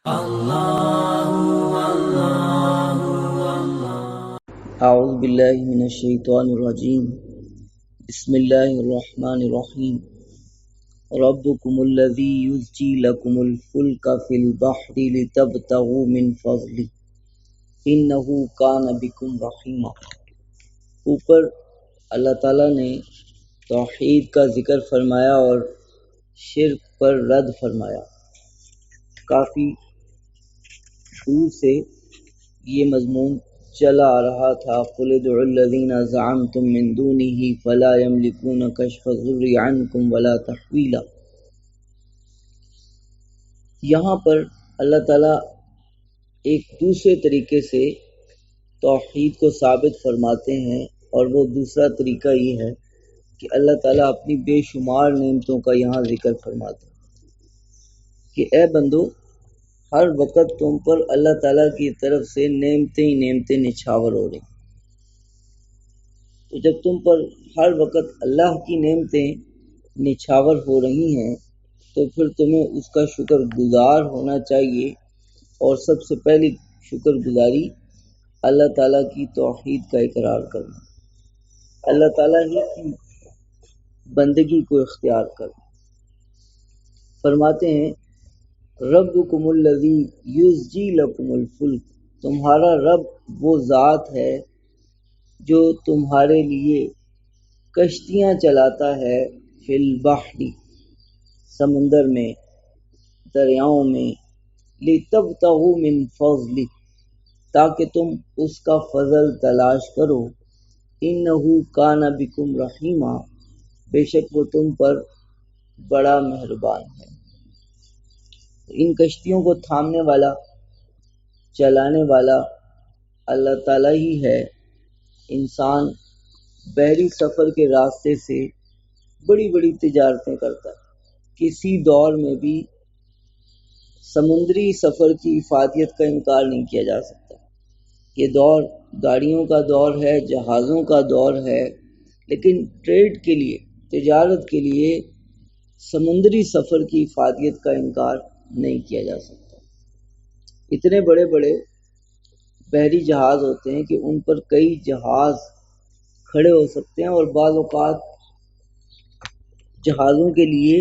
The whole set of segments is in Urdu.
اعوذ باللہ من الشیطان الرجیم بسم اللہ الرحمن الرحیم ربکم الذی یزجی لکم الفلک فی البحر لتبتغوا من فضلہ انہ کان بکم رحیما۔ اوپر اللہ تعالیٰ نے توحید کا ذکر فرمایا اور شرک پر رد فرمایا۔ کافی دور سے یہ مضمون چلا آ رہا تھا، قُلِ ادْعُوا الَّذِينَ زَعَمْتُم مِّن دُونِهِ فَلَا يَمْلِكُونَ كَشْفَ الضُّرِّ عَنكُمْ وَلَا تَحْوِيلًا۔ یہاں پر اللہ تعالیٰ ایک دوسرے طریقے سے توحید کو ثابت فرماتے ہیں، اور وہ دوسرا طریقہ یہ ہے کہ اللہ تعالیٰ اپنی بے شمار نعمتوں کا یہاں ذکر فرماتے ہیں کہ اے بندو، ہر وقت تم پر اللہ تعالیٰ کی طرف سے نعمتیں ہی نعمتیں نچھاور ہو رہی۔ تو جب تم پر ہر وقت اللہ کی نعمتیں نچھاور ہو رہی ہیں تو پھر تمہیں اس کا شکر گزار ہونا چاہیے، اور سب سے پہلی شکر گزاری اللہ تعالیٰ کی توحید کا اقرار کرنا، اللہ تعالیٰ ہی کی بندگی کو اختیار کرنا۔ فرماتے ہیں ربکم الذی یزجی لکم الفلک، تمہارا رب وہ ذات ہے جو تمہارے لیے کشتیاں چلاتا ہے، فی البحر، سمندر میں، دریاؤں میں، لتبتغوا من فضلہ، تاکہ تم اس کا فضل تلاش کرو، انہ کان بکم رحیما، بے شک وہ تم پر بڑا مہربان ہے۔ ان کشتیوں کو تھامنے والا، چلانے والا اللہ تعالیٰ ہی ہے۔ انسان بحری سفر کے راستے سے بڑی بڑی تجارتیں کرتا ہے، کسی دور میں بھی سمندری سفر کی افادیت کا انکار نہیں کیا جا سکتا۔ یہ دور گاڑیوں کا دور ہے، جہازوں کا دور ہے، لیکن ٹریڈ کے لیے، تجارت کے لیے سمندری سفر کی افادیت کا انکار نہیں کیا جا سکتا۔ اتنے بڑے بڑے بحری جہاز ہوتے ہیں کہ ان پر کئی جہاز کھڑے ہو سکتے ہیں، اور بعض اوقات جہازوں کے لیے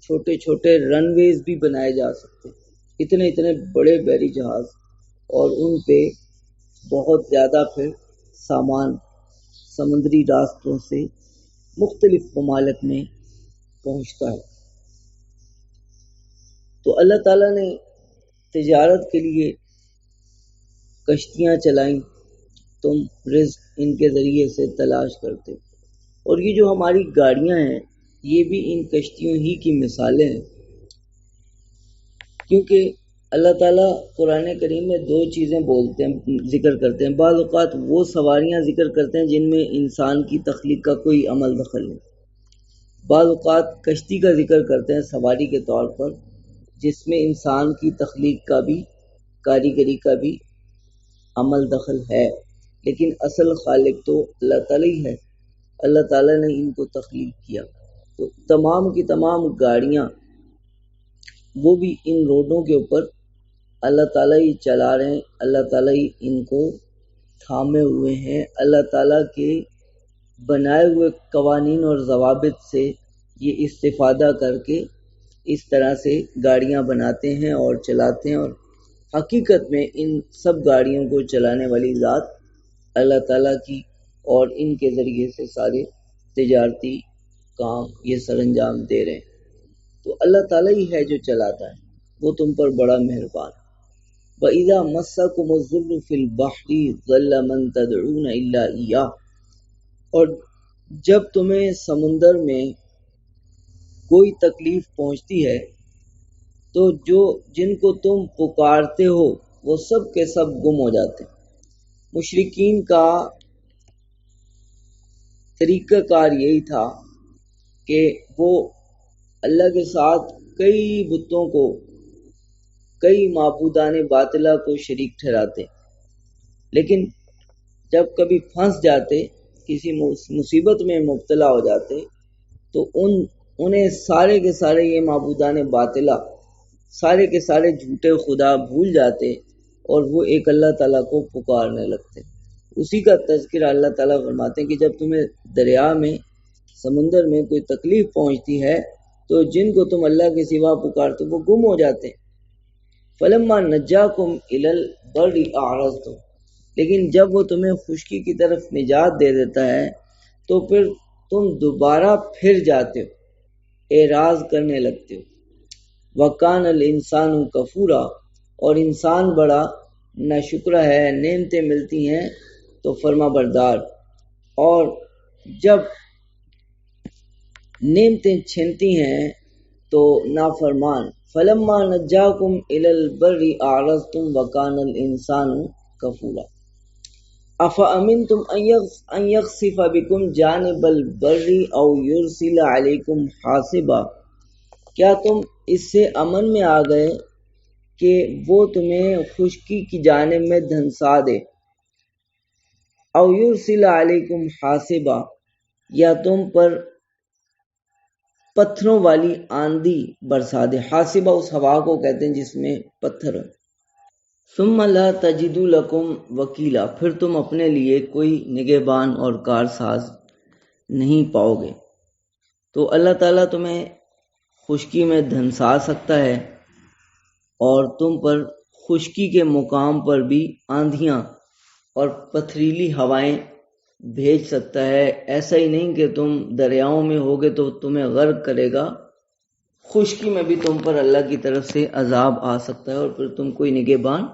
چھوٹے چھوٹے رن ویز بھی بنائے جا سکتے ہیں، اتنے بڑے بحری جہاز، اور ان پہ بہت زیادہ پھر سامان سمندری راستوں سے مختلف ممالک میں پہنچتا ہے۔ تو اللہ تعالیٰ نے تجارت کے لیے کشتیاں چلائیں، تم رزق ان کے ذریعے سے تلاش کرتے، اور یہ جو ہماری گاڑیاں ہیں یہ بھی ان کشتیوں ہی کی مثالیں ہیں، کیونکہ اللہ تعالیٰ قرآن کریم میں دو چیزیں بولتے ہیں، ذکر کرتے ہیں۔ بعض اوقات وہ سواریاں ذکر کرتے ہیں جن میں انسان کی تخلیق کا کوئی عمل دخل نہیں، بعض اوقات کشتی کا ذکر کرتے ہیں سواری کے طور پر، جس میں انسان کی تخلیق کا بھی، کاریگری کا بھی عمل دخل ہے، لیکن اصل خالق تو اللہ تعالیٰ ہی ہے۔ اللہ تعالیٰ نے ان کو تخلیق کیا، تو تمام کی تمام گاڑیاں وہ بھی ان روڈوں کے اوپر اللہ تعالیٰ ہی چلا رہے ہیں، اللہ تعالیٰ ہی ان کو تھامے ہوئے ہیں، اللہ تعالیٰ کے بنائے ہوئے قوانین اور ضوابط سے یہ استفادہ کر کے اس طرح سے گاڑیاں بناتے ہیں اور چلاتے ہیں، اور حقیقت میں ان سب گاڑیوں کو چلانے والی ذات اللہ تعالیٰ کی، اور ان کے ذریعے سے سارے تجارتی کام یہ سر انجام دے رہے ہیں۔ تو اللہ تعالیٰ ہی ہے جو چلاتا ہے، وہ تم پر بڑا مہربان۔ وَإِذَا مَسَّكُمُ الضُّرُّ فِي الْبَحْرِ ضَلَّ مَن تَدْعُونَ إِلَّا إِيَّاهُ، اور جب تمہیں سمندر میں کوئی تکلیف پہنچتی ہے تو جن کو تم پکارتے ہو وہ سب کے سب گم ہو جاتے ہیں۔ مشرکین کا طریقہ کار یہی تھا کہ وہ اللہ کے ساتھ کئی بتوں کو، کئی معبودان باطلہ کو شریک ٹھہراتے، لیکن جب کبھی پھنس جاتے، کسی مصیبت میں مبتلا ہو جاتے، تو انہیں سارے کے سارے یہ معبودان باطلہ سارے کے سارے جھوٹے خدا بھول جاتے اور وہ ایک اللہ تعالیٰ کو پکارنے لگتے۔ اسی کا تذکرہ اللہ تعالیٰ فرماتے ہیں کہ جب تمہیں دریا میں، سمندر میں کوئی تکلیف پہنچتی ہے تو جن کو تم اللہ کے سوا پکارتے وہ گم ہو جاتے ہیں۔ فلما نجاکم الی البر اعرضتم، لیکن جب وہ تمہیں خشکی کی طرف نجات دے دیتا ہے تو پھر تم دوبارہ پھر جاتے ہو، اعراض کرنے لگتے ہو۔ وَكَانَ الْإِنسَانُ كَفُورًا، اور انسان بڑا ناشکرا ہے، نعمتیں ملتی ہیں تو فرما بردار، اور جب نعمتیں چھنتی ہیں تو نافرمان۔ فَلَمَّا نَجَّاكُمْ إِلَى الْبَرِّ أَعْرَضْتُمْ وَكَانَ الْإِنسَانُ كَفُورًا أَفَأَمِنْتُمْ أَنْ يَخْسِفَ بِكُمْ جَانِبَ الْبَرِّ أَوْ يُرْسِلَ عَلَيْكُمْ حَاصِبًا، کیا تم اس سے امن میں آ گئے کہ وہ تمہیں خشکی کی جانب میں دھنسا دے، او یرسل علیکم حاصبا، یا تم پر پتھروں والی آندھی برسا دے۔ حاصبہ اس ہوا کو کہتے ہیں جس میں پتھر ہو۔ ثم لا تجدوا لکم وکیلا، پھر تم اپنے لیے کوئی نگہبان اور کارساز نہیں پاؤ گے۔ تو اللہ تعالیٰ تمہیں خشکی میں دھنسا سکتا ہے اور تم پر خشکی کے مقام پر بھی آندھیاں اور پتھریلی ہوائیں بھیج سکتا ہے۔ ایسا ہی نہیں کہ تم دریاؤں میں ہوگے تو تمہیں غرق کرے گا، خشکی میں بھی تم پر اللہ کی طرف سے عذاب آ سکتا ہے اور پھر تم کوئی نگہبان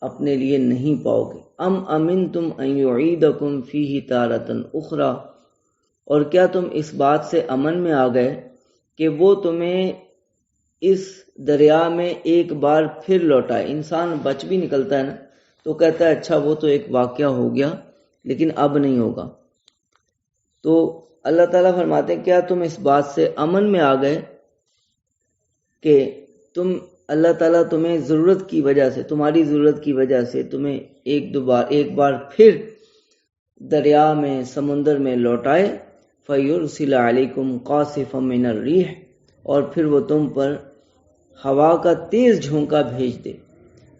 اپنے لیے نہیں پاؤ گے۔ ام امنتم ان یعیدکم فیہ تارۃ اخری، اور کیا تم اس بات سے امن میں آ گئے کہ وہ تمہیں اس دریا میں ایک بار پھر لوٹائے۔ انسان بچ بھی نکلتا ہے نا تو کہتا ہے اچھا وہ تو ایک واقعہ ہو گیا لیکن اب نہیں ہوگا۔ تو اللہ تعالیٰ فرماتے ہیں کیا تم اس بات سے امن میں آ گئے کہ اللہ تعالیٰ تمہیں ضرورت کی وجہ سے، تمہاری ضرورت کی وجہ سے تمہیں ایک بار پھر دریا میں، سمندر میں لوٹائے۔ فَيُرْسِلَ عَلَيْكُمْ قَاصِفًا مِّنَ الرِّيحِ، اور پھر وہ تم پر ہوا کا تیز جھونکا بھیج دے۔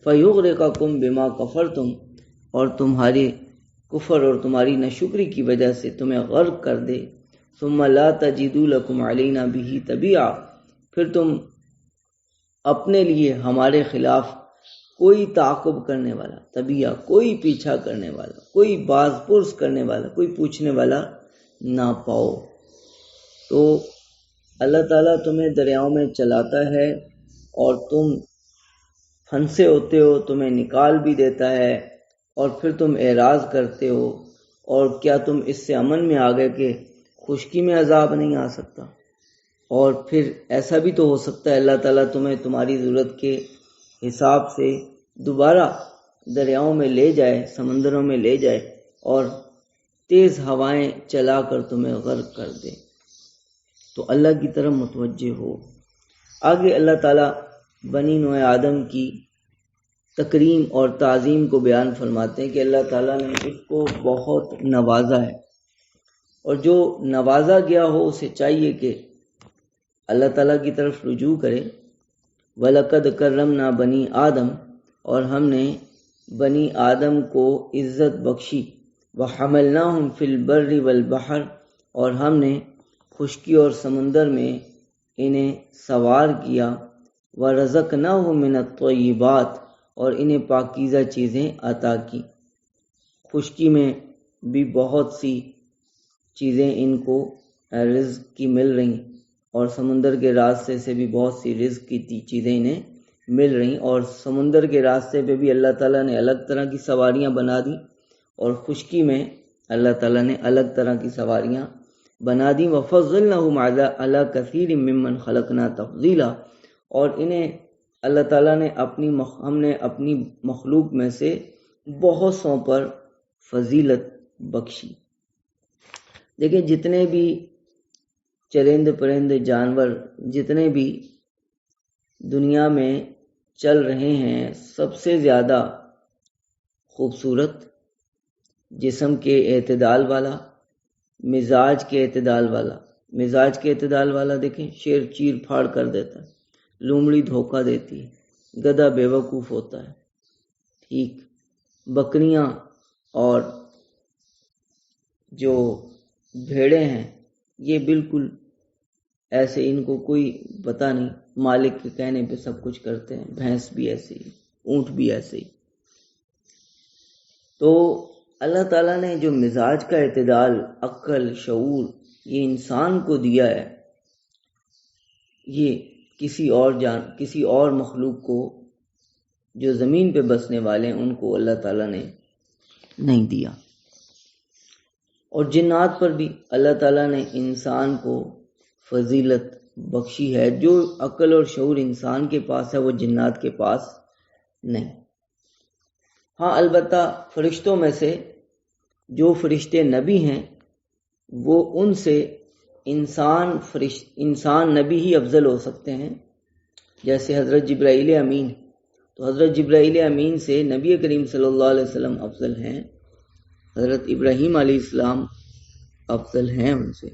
فَيُغْرِقَكُمْ بِمَا كَفَرْتُمْ، اور تمہاری کفر اور تمہاری ناشکری کی وجہ سے تمہیں غرق کر دے۔ ثُمَّ لَا تَجِدُوا لَكُمْ عَلَيْنَا بِهِ تَبِيعًا، پھر تم اپنے لیے ہمارے خلاف کوئی تعاقب کرنے والا، تبیہ کوئی پیچھا کرنے والا، کوئی باز پرس کرنے والا، کوئی پوچھنے والا نہ پاؤ۔ تو اللہ تعالیٰ تمہیں دریاؤں میں چلاتا ہے اور تم پھنسے ہوتے ہو، تمہیں نکال بھی دیتا ہے اور پھر تم اعراض کرتے ہو، اور کیا تم اس سے امن میں آ گئے کہ خشکی میں عذاب نہیں آ سکتا؟ اور پھر ایسا بھی تو ہو سکتا ہے اللہ تعالیٰ تمہیں تمہاری ضرورت کے حساب سے دوبارہ دریاؤں میں لے جائے، سمندروں میں لے جائے اور تیز ہوائیں چلا کر تمہیں غرق کر دے۔ تو اللہ کی طرف متوجہ ہو۔ آگے اللہ تعالیٰ بنی نوع آدم کی تکریم اور تعظیم کو بیان فرماتے ہیں کہ اللہ تعالیٰ نے اس کو بہت نوازا ہے، اور جو نوازا گیا ہو اسے چاہیے کہ اللہ تعالیٰ کی طرف رجوع کرے۔ وَلَقَدْ كَرَّمْنَا بَنِي آدم، اور ہم نے بنی آدم کو عزت بخشی۔ وَحَمَلْنَاهُمْ فِي الْبَرِّ وَالْبَحْرِ، اور ہم نے خشکی اور سمندر میں انہیں سوار کیا۔ وَرَزَقْنَاهُمْ مِنَ الطَّيِّبَاتِ، اور انہیں پاکیزہ چیزیں عطا کی۔ خشکی میں بھی بہت سی چیزیں ان کو رزق کی مل رہی، اور سمندر کے راستے سے بھی بہت سی رزق کی چیزیں انہیں مل رہی، اور سمندر کے راستے پہ بھی اللہ تعالیٰ نے الگ طرح کی سواریاں بنا دی، اور خشکی میں اللہ تعالیٰ نے الگ طرح کی سواریاں بنا دی۔ وَفَضَّلْنَاهُمْ عَلَىٰ كَثِيرٍ مِّمَّنْ خَلَقْنَا تَفْضِيلًا، اور انہیں اللہ تعالیٰ نے ہم نے اپنی مخلوق میں سے بہت سوں پر فضیلت بخشی۔ دیکھیں جتنے بھی چرند پرند جانور جتنے بھی دنیا میں چل رہے ہیں، سب سے زیادہ خوبصورت، جسم کے اعتدال والا، مزاج کے اعتدال والا دیکھیں شیر چیر پھاڑ کر دیتا ہے، لومڑی دھوکہ دیتی ہے، گدھا بیوقوف ہوتا ہے، ٹھیک، بکریاں اور جو بھیڑیں ہیں یہ بالکل ایسے، ان کو کوئی پتہ نہیں، مالک کے کہنے پہ سب کچھ کرتے ہیں، بھینس بھی ایسے ہی، اونٹ بھی ایسے ہی۔ تو اللہ تعالیٰ نے جو مزاج کا اعتدال، عقل، شعور یہ انسان کو دیا ہے، یہ کسی اور مخلوق کو جو زمین پہ بسنے والے ہیں ان کو اللہ تعالیٰ نے نہیں دیا۔ اور جنات پر بھی اللہ تعالیٰ نے انسان کو فضیلت بخشی ہے، جو عقل اور شعور انسان کے پاس ہے وہ جنات کے پاس نہیں۔ ہاں البتہ فرشتوں میں سے جو فرشتے نبی ہیں وہ ان سے انسان نبی ہی افضل ہو سکتے ہیں، جیسے حضرت جبرائیل امین، تو حضرت جبرائیل امین سے نبی کریم صلی اللہ علیہ وسلم افضل ہیں، حضرت ابراہیم علیہ السلام افضل ہیں ان سے۔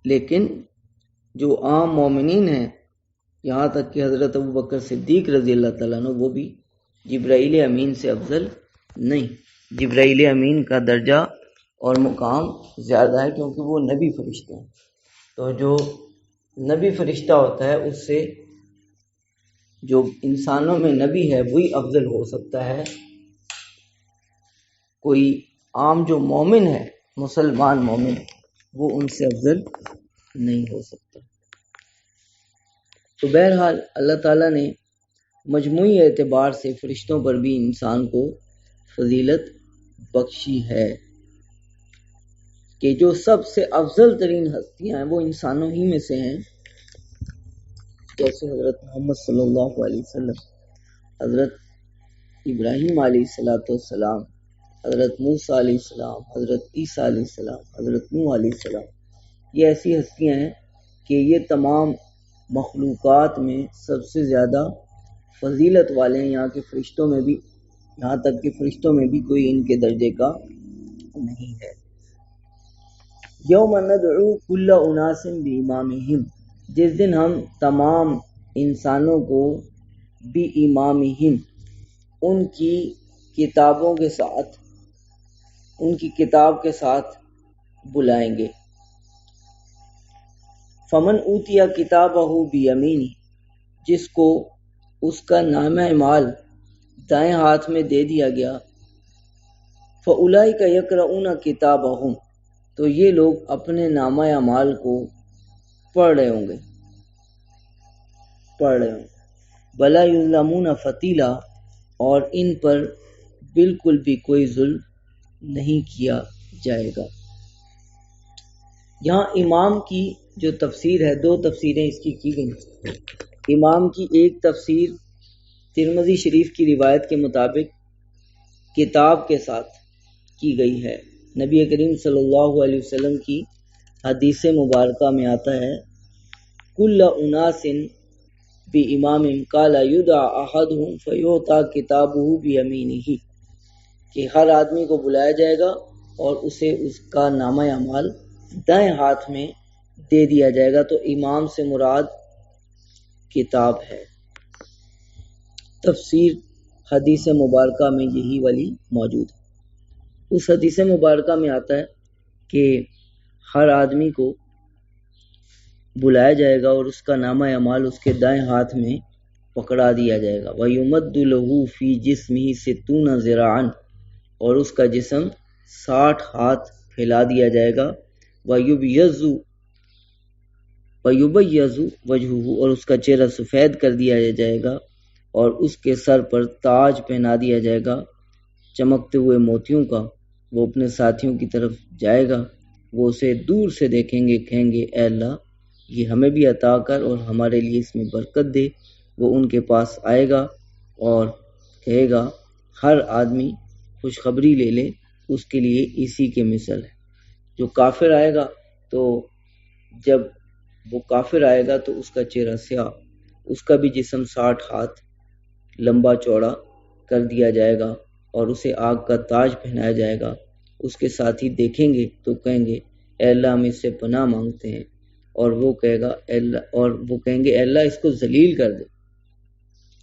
لیکن جو عام مومنین ہیں، یہاں تک کہ حضرت ابوبکر صدیق رضی اللہ تعالیٰ عنہ، وہ بھی جبرائیل امین سے افضل نہیں۔ جبرائیل امین کا درجہ اور مقام زیادہ ہے کیونکہ وہ نبی فرشتے ہیں، تو جو نبی فرشتہ ہوتا ہے اس سے جو انسانوں میں نبی ہے وہی افضل ہو سکتا ہے، کوئی عام جو مومن ہے، مسلمان مومن، وہ ان سے افضل نہیں ہو سکتا۔ تو بہرحال اللہ تعالیٰ نے مجموعی اعتبار سے فرشتوں پر بھی انسان کو فضیلت بخشی ہے کہ جو سب سے افضل ترین ہستیاں ہیں وہ انسانوں ہی میں سے ہیں، جیسے حضرت محمد صلی اللہ علیہ وسلم، حضرت ابراہیم علیہ السلام، حضرت موسیٰ علیہ السلام، حضرت عیسیٰ علیہ السلام، حضرت نوح علیہ السلام، یہ ایسی ہستیاں ہیں کہ یہ تمام مخلوقات میں سب سے زیادہ فضیلت والے ہیں، یہاں کے فرشتوں میں بھی، یہاں تک کہ فرشتوں میں بھی کوئی ان کے درجے کا نہیں ہے۔ یوم ندعو کل اناس بامامہم، جس دن ہم تمام انسانوں کو بامامہم، ان کی کتابوں کے ساتھ، ان کی کتاب کے ساتھ بلائیں گے۔ فمن اوتیا کتابہ بیمینہ، جس کو اس کا نامہ اعمال دائیں ہاتھ میں دے دیا گیا، فاولئک یقرؤون کتابہم، تو یہ لوگ اپنے نامہ اعمال کو پڑھ رہے ہوں گے، ولا یظلمون فتیلا، اور ان پر بالکل بھی کوئی ظلم نہیں کیا جائے گا۔ یہاں امام کی جو تفسیر ہے، دو تفسیریں اس کی گئی۔ امام کی ایک تفسیر ترمذی شریف کی روایت کے مطابق کتاب کے ساتھ کی گئی ہے۔ نبی کریم صلی اللہ علیہ وسلم کی حدیث مبارکہ میں آتا ہے، کل اناس بامام قال یدعى احدهم فیعطى کتابہ بیمینہ، کہ ہر آدمی کو بلایا جائے گا اور اسے اس کا نامہ اعمال دائیں ہاتھ میں دے دیا جائے گا۔ تو امام سے مراد کتاب ہے۔ تفسیر حدیث مبارکہ میں یہی والی موجود ہے۔ اس حدیث مبارکہ میں آتا ہے کہ ہر آدمی کو بلایا جائے گا اور اس کا نامہ اعمال اس کے دائیں ہاتھ میں پکڑا دیا جائے گا۔ وَيُمَدُّ لَهُ فِي جِسْمِهِ 60 ذِرَاعًا، اور اس کا جسم 60 ہاتھ پھیلا دیا جائے گا۔ وَيُبْيَضُّ وَجْهُهُ، اور اس کا چہرہ سفید کر دیا جائے گا، اور اس کے سر پر تاج پہنا دیا جائے گا چمکتے ہوئے موتیوں کا۔ وہ اپنے ساتھیوں کی طرف جائے گا، وہ اسے دور سے دیکھیں گے، کہیں گے اے اللہ یہ ہمیں بھی عطا کر اور ہمارے لیے اس میں برکت دے۔ وہ ان کے پاس آئے گا اور کہے گا ہر آدمی خوشخبری لے لے، اس کے لیے اسی کے مثل ہے۔ جو کافر آئے گا تو جب وہ کافر آئے گا تو اس کا چہرہ سیاہ، اس کا بھی جسم 60 ہاتھ لمبا چوڑا کر دیا جائے گا اور اسے آگ کا تاج پہنایا جائے گا۔ اس کے ساتھی دیکھیں گے تو کہیں گے اے اللہ ہم اس سے پناہ مانگتے ہیں، اور وہ کہے گا اور وہ کہیں گے اللہ اس کو ذلیل کر دے،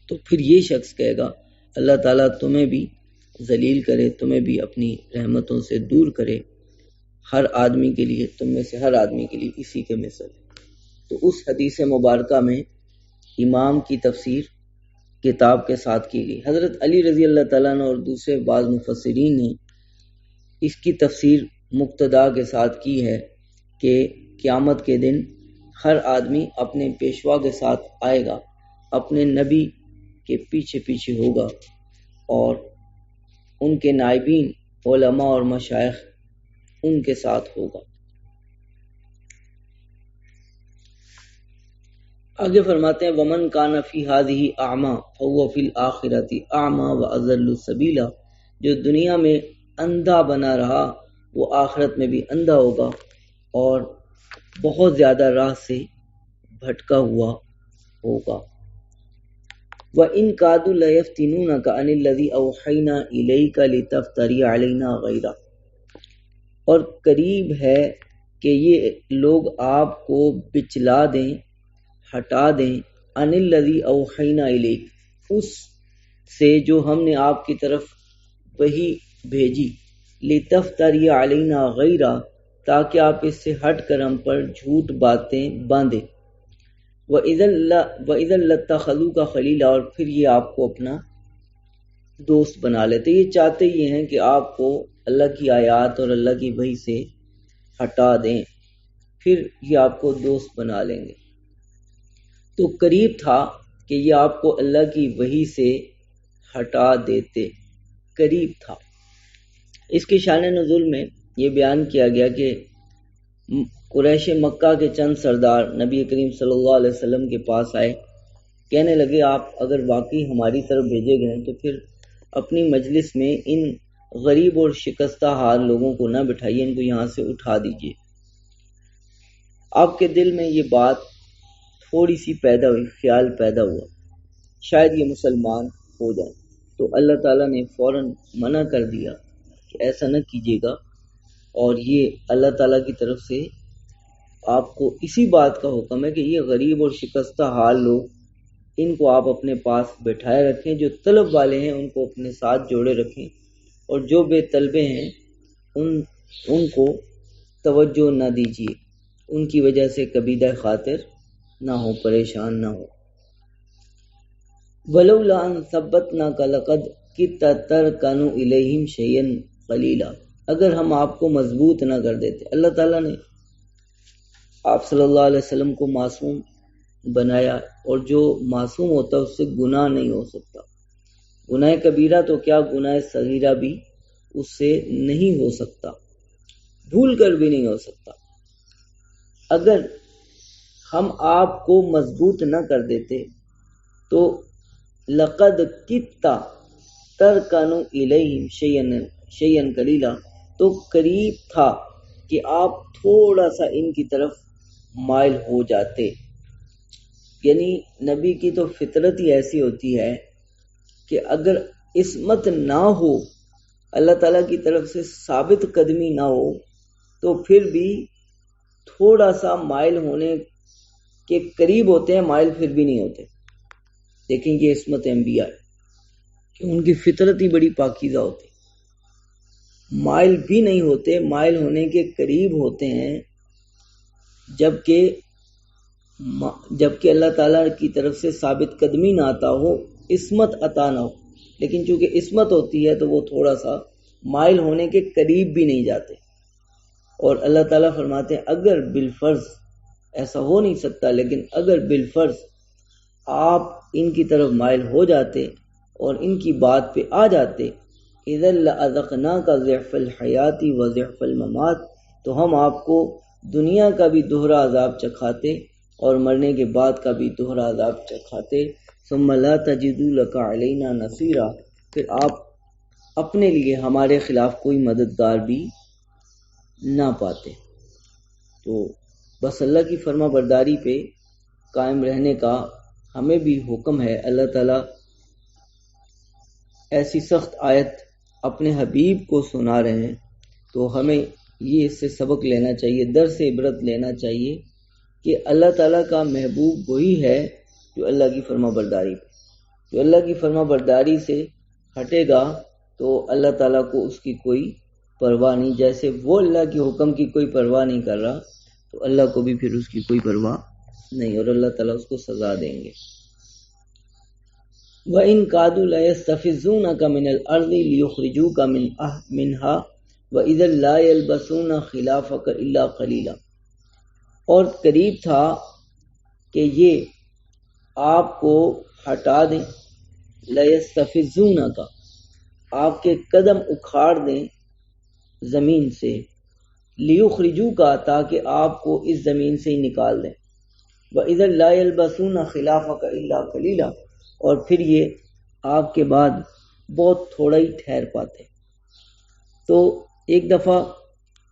تو پھر یہ شخص کہے گا اللہ تعالیٰ تمہیں بھی ذلیل کرے، تمہیں بھی اپنی رحمتوں سے دور کرے، ہر آدمی کے لیے، تم میں سے ہر آدمی کے لیے اسی کے مثل۔ تو اس حدیث مبارکہ میں امام کی تفسیر کتاب کے ساتھ کی گئی۔ حضرت علی رضی اللہ تعالیٰ عنہ اور دوسرے بعض مفسرین نے اس کی تفسیر مقتدا کے ساتھ کی ہے کہ قیامت کے دن ہر آدمی اپنے پیشوا کے ساتھ آئے گا، اپنے نبی کے پیچھے پیچھے ہوگا، اور ان کے نائبین علماء اور مشائخ ان کے ساتھ ہوگا۔ آگے فرماتے ہیں ومن کان فی ہذہ اعمی فہو فی الآخرۃ اعمی واضل سبیلا، جو دنیا میں اندھا بنا رہا وہ آخرت میں بھی اندھا ہوگا اور بہت زیادہ راہ سے بھٹکا ہوا ہوگا۔ وَإِن كَادُوا لَيَفْتِنُونَكَ عَنِ الَّذِي أَوْحَيْنَا إِلَيْكَ لِتَفْتَرِيَ عَلَيْنَا غَيْرَهُ، اور قریب ہے کہ یہ لوگ آپ کو بچلا دیں، ہٹا دیں، عَنِ الَّذِي أَوْحَيْنَا إِلَيْكَ، اس سے جو ہم نے آپ کی طرف وحی بھیجی، لِتَفْتَرِيَ عَلَيْنَا غَيْرَهُ، تاکہ آپ اس سے ہٹ کر ہم پر جھوٹ باتیں باندھیں۔ وَإِذًا لَاتَّخَذُوكَ خَلِيلًا، اور پھر یہ آپ کو اپنا دوست بنا لیتے، یہ چاہتے یہ ہیں کہ آپ کو اللہ کی آیات اور اللہ کی وحی سے ہٹا دیں، پھر یہ آپ کو دوست بنا لیں گے۔ تو قریب تھا کہ یہ آپ کو اللہ کی وحی سے ہٹا دیتے، قریب تھا۔ اس کی شان نزول میں یہ بیان کیا گیا کہ قریش مکہ کے چند سردار نبی کریم صلی اللہ علیہ وسلم کے پاس آئے، کہنے لگے آپ اگر واقعی ہماری طرف بھیجے گئے تو پھر اپنی مجلس میں ان غریب اور شکستہ حال لوگوں کو نہ بٹھائیے، ان کو یہاں سے اٹھا دیجیے۔ آپ کے دل میں یہ بات تھوڑی سی پیدا ہوئی، خیال پیدا ہوا شاید یہ مسلمان ہو جائیں، تو اللہ تعالیٰ نے فوراً منع کر دیا کہ ایسا نہ کیجیے گا، اور یہ اللہ تعالیٰ کی طرف سے آپ کو اسی بات کا حکم ہے کہ یہ غریب اور شکستہ حال لوگ، ان کو آپ اپنے پاس بٹھائے رکھیں، جو طلب والے ہیں ان کو اپنے ساتھ جوڑے رکھیں، اور جو بے طلبے ہیں ان کو توجہ نہ دیجیے، ان کی وجہ سے کبیدہ خاطر نہ ہو، پریشان نہ ہو۔ وَلَوْلَا أَن ثَبَّتْنَاكَ لَقَدْ كِدتَّ تَرْكَنُ إِلَيْهِمْ شَيْئًا قَلِيلًا، اگر ہم آپ کو مضبوط نہ کر دیتے۔ اللہ تعالیٰ نے آپ صلی اللہ علیہ وسلم کو معصوم بنایا، اور جو معصوم ہوتا ہے اس سے گناہ نہیں ہو سکتا، گناہ کبیرہ تو کیا گناہ صغیرہ بھی اس سے نہیں ہو سکتا، بھول کر بھی نہیں ہو سکتا۔ اگر ہم آپ کو مضبوط نہ کر دیتے تو لقد کتا ترکنو الیہم شیئا قلیلا، تو قریب تھا کہ آپ تھوڑا سا ان کی طرف مائل ہو جاتے۔ یعنی نبی کی تو فطرت ہی ایسی ہوتی ہے کہ اگر عصمت نہ ہو، اللہ تعالیٰ کی طرف سے ثابت قدمی نہ ہو، تو پھر بھی تھوڑا سا مائل ہونے کے قریب ہوتے ہیں، مائل پھر بھی نہیں ہوتے۔ دیکھیں یہ عصمت انبیاء ہے کہ ان کی فطرت ہی بڑی پاکیزہ ہوتی، مائل بھی نہیں ہوتے، مائل ہونے کے قریب ہوتے ہیں، جبکہ اللہ تعالیٰ کی طرف سے ثابت قدمی نہ آتا ہو، عصمت عطا نہ ہو، لیکن چونکہ عصمت ہوتی ہے تو وہ تھوڑا سا مائل ہونے کے قریب بھی نہیں جاتے۔ اور اللہ تعالیٰ فرماتے ہیں اگر بالفرض ایسا ہو نہیں سکتا، لیکن اگر بالفرض آپ ان کی طرف مائل ہو جاتے اور ان کی بات پہ آ جاتے، اذا لأذقناک ضعف الحیات و ضعف الممات، تو ہم آپ کو دنیا کا بھی دوہرا عذاب چکھاتے اور مرنے کے بعد کا بھی دوہرا عذاب چکھاتے۔ ثم لا تجد لک علینا نصیرا، پھر آپ اپنے لیے ہمارے خلاف کوئی مددگار بھی نہ پاتے۔ تو بس اللہ کی فرما برداری پہ قائم رہنے کا ہمیں بھی حکم ہے۔ اللہ تعالیٰ ایسی سخت آیت اپنے حبیب کو سنا رہے ہیں، تو ہمیں یہ اس سے سبق لینا چاہیے، درس عبرت لینا چاہیے کہ اللہ تعالیٰ کا محبوب وہی ہے جو اللہ کی فرما برداری پہ، جو اللہ کی فرما برداری سے ہٹے گا تو اللہ تعالیٰ کو اس کی کوئی پرواہ نہیں، جیسے وہ اللہ کے حکم کی کوئی پرواہ نہیں کر رہا تو اللہ کو بھی پھر اس کی کوئی پرواہ نہیں، اور اللہ تعالیٰ اس کو سزا دیں گے۔ وَإِن كَادُوا لَيَسْتَفِزُّونَكَ مِنَ الْأَرْضِ لِيُخْرِجُوكَ مِنْهَا وَإِذًا لَا يَلْبَثُونَ خِلَافَكَ إِلَّا قَلِيلًا، اور قریب تھا کہ یہ آپ کو ہٹا دیں، لَيَسْتَفِزُّونَكَ، آپ کے قدم اکھاڑ دیں زمین سے، لِيُخْرِجُوكَ، تاکہ آپ کو اس زمین سے ہی نکال دیں، وَإِذًا لَا يَلْبَثُونَ خِلَافَكَ إِلَّا قَلِيلًا، اور پھر یہ آپ کے بعد بہت تھوڑا ہی ٹھہر پاتے۔ تو ایک دفعہ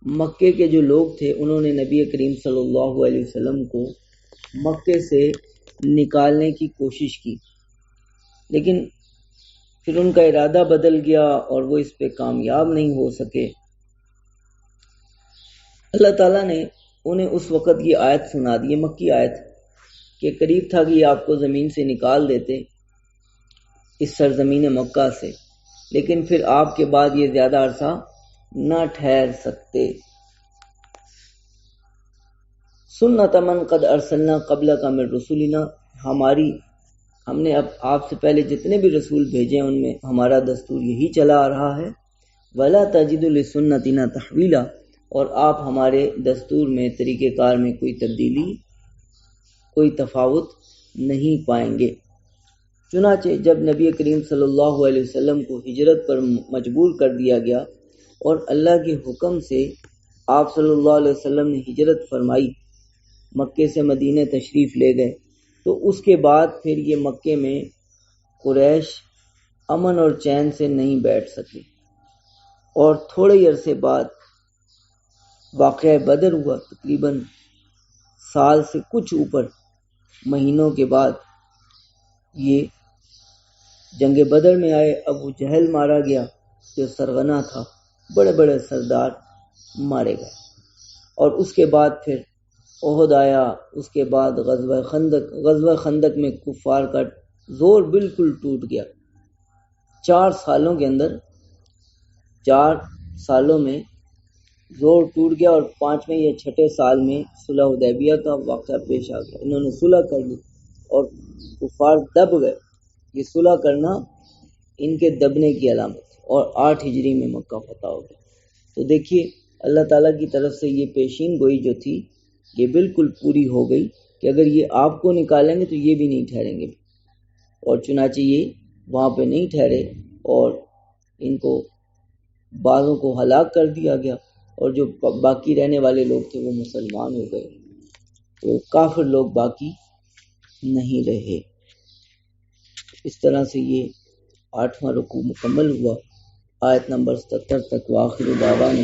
مکے کے جو لوگ تھے انہوں نے نبی کریم صلی اللہ علیہ وسلم کو مکے سے نکالنے کی کوشش کی، لیکن پھر ان کا ارادہ بدل گیا اور وہ اس پہ کامیاب نہیں ہو سکے۔ اللہ تعالیٰ نے انہیں اس وقت یہ آیت سنا دی، مکی آیت، کہ قریب تھا کہ یہ آپ کو زمین سے نکال دیتے، اس سرزمین مکہ سے، لیکن پھر آپ کے بعد یہ زیادہ عرصہ نہ ٹھہر سکتے۔ سنت من قد ارسلنا قبلک من رسولنا، ہم نے اب آپ سے پہلے جتنے بھی رسول بھیجے ان میں ہمارا دستور یہی چلا آ رہا ہے۔ ولا تجد لسنتنا تحویلا، اور آپ ہمارے دستور میں، طریقہ کار میں کوئی تبدیلی، کوئی تفاوت نہیں پائیں گے۔ چنانچہ جب نبی کریم صلی اللہ علیہ وسلم کو ہجرت پر مجبور کر دیا گیا اور اللہ کے حکم سے آپ صلی اللہ علیہ وسلم نے ہجرت فرمائی، مکے سے مدینہ تشریف لے گئے، تو اس کے بعد پھر یہ مکے میں قریش امن اور چین سے نہیں بیٹھ سکے، اور تھوڑے ہی عرصے بعد واقعہ بدر ہوا، تقریباً سال سے کچھ اوپر مہینوں کے بعد یہ جنگ بدر میں آئے، ابو جہل مارا گیا جو سرغنہ تھا، بڑے بڑے سردار مارے گئے، اور اس کے بعد پھر احد آیا، اس کے بعد غزوہ خندق میں کفار کا زور بالکل ٹوٹ گیا۔ 4 سالوں کے اندر، 4 سالوں میں زور ٹوٹ گیا، اور 5ویں یا 6 سال میں صلح حدیبیہ کا واقعہ پیش آ گیا، انہوں نے صلح کر لی اور کفار دب گئے۔ یہ صلح کرنا ان کے دبنے کی علامت، اور 8 ہجری میں مکہ فتح ہو گیا۔ تو دیکھیے اللہ تعالیٰ کی طرف سے یہ پیشین گوئی جو تھی یہ بالکل پوری ہو گئی کہ اگر یہ آپ کو نکالیں گے تو یہ بھی نہیں ٹھہریں گے، اور چنانچہ یہ وہاں پہ نہیں ٹھہرے اور ان کو بعضوں کو ہلاک کر دیا گیا، اور جو باقی رہنے والے لوگ تھے وہ مسلمان ہو گئے، تو کافر لوگ باقی نہیں رہے۔ اس طرح سے یہ 8واں رکوع مکمل ہوا، آیت نمبر 77 تک۔ وآخر دعوانا